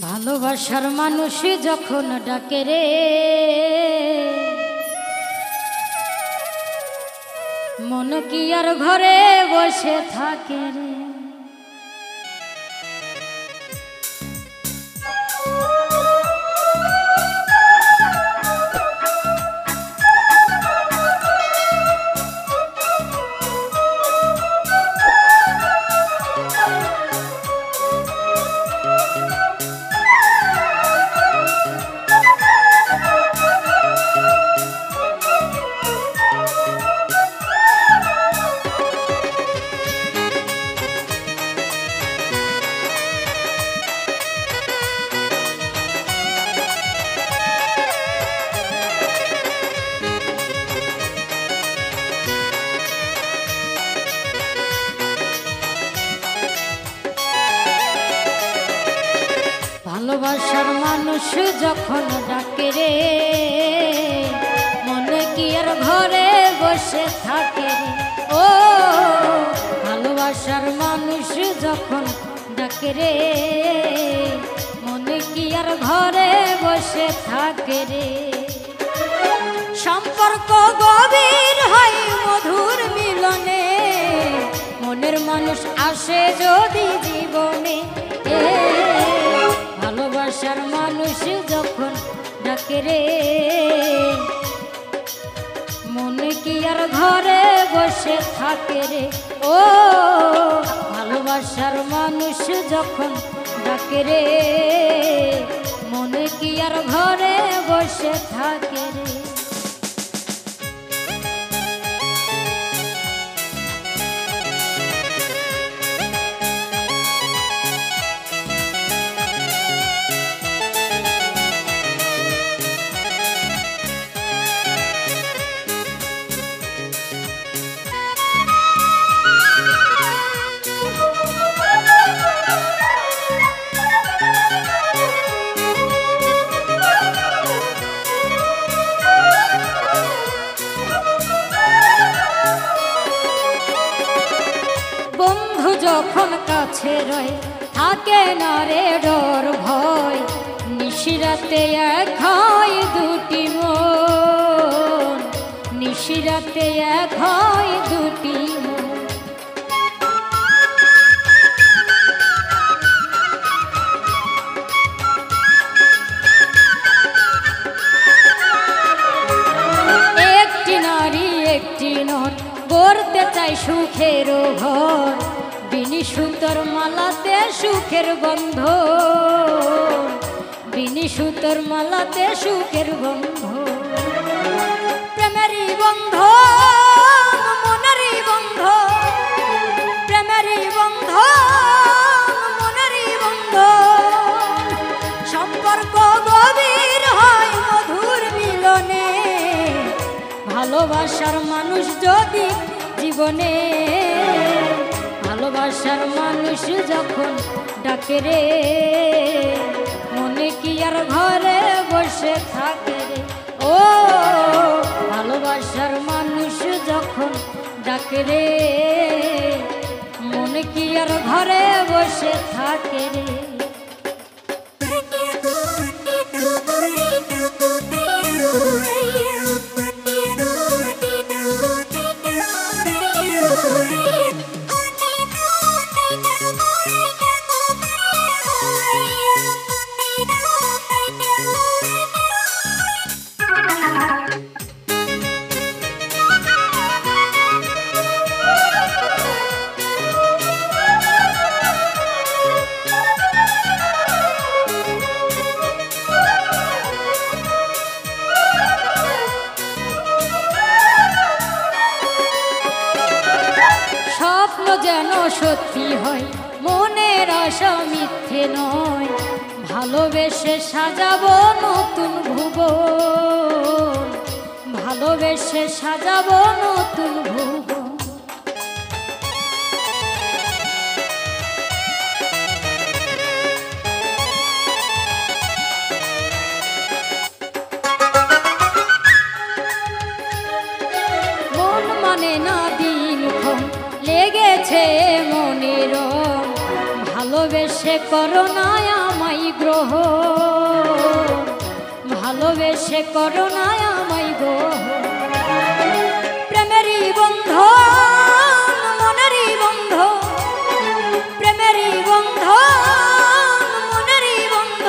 ভালোবাসার মানুষ যখন ডাকে রে মন কি আর ঘরে বসে থাকে রে। ভালোবাসার মানুষ যখন ডাকে রে মনে কি আর ঘরে বসে থাকে রে। ও ভালোবাসার মানুষ যখন ডাকে রে মনে কি আর ঘরে বসে থাকে রে। সম্পর্ক গভীর হয় মধুর মিলনে মনের মানুষ আসে যদি জীবনে। ভালোবাসার মানুষ যখন ডাকে রে মনে কি আর ঘরে বসে থাকে রে। ও ভালোবাসার মানুষ যখন ডাকে রে মনে কি আর ঘরে বসে থাকে রে। বন্ধু যখন কাছে রয় থাকে না রে ডর ভয় নিশিরাতে এক হয় দুটি মন নিশিরাতে এক হয় দুটি মন। একটি নারী একটি নর গড়তে চাই সুখের ঘর বিনি সুতোর মালাতে সুখের গন্ধ বিনি সুতোর মালাতে সুখের গন্ধ। প্রেমেরই বন্ধ মনেরই বন্ধ প্রেমেরই বন্ধ মনেরই বন্ধ সম্পর্ক গভীর হয় মধুর মিলনে ভালোবাসার মানুষ যদি জীবনে। ভালোবাসার মানুষ যখন ডাকে রে মনে কি আর ঘরে বসে থাকে রে। ও ভালোবাসার মানুষ যখন ডাকে রে মনে কি আর ঘরে বসে থাকে রে। স্বপ্ন যেন সত্যি হয় মনের আশা মিথ্যে নয় ভালোবেসে সাজাবো নতুন ভুবন ভালোবেসে সাজাবো নতুন ভুবন। মন মানে না দিনক্ষণ লেগেছে মনের ভালোবেসে করো না আমায় গ্রহ, ভালোবেসে করো না আমায় গো। প্রেমেরই বন্ধ মনেরই বন্ধ, প্রেমেরই বন্ধ মনেরই বন্ধ,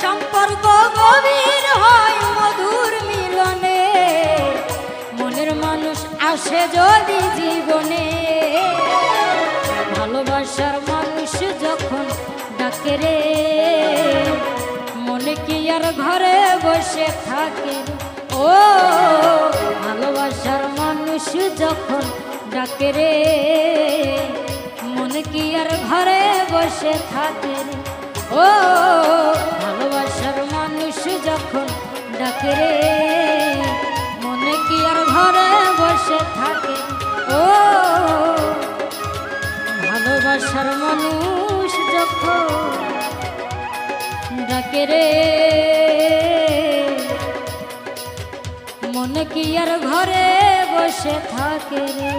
সম্পর্ক গভীর হয় মধুর মিলনে, মনের মানুষ আসে যদি জীবনে। ভালোবাসার মানুষ যখন ডাকে রে, মনে কি আর ঘরে বসে থাকে। ও ভালোবাসার মানুষ যখন ডাকে রে, মনে কি আর ঘরে বসে থাকে। ও ভালোবাসার মানুষ যখন ডাকে রে, মনে কি আর ঘরে বসে থাকে। ও ভালোবাসার মানুষ যখন ডাকে রে, মনে কি আর ঘরে বসে থাকে রে।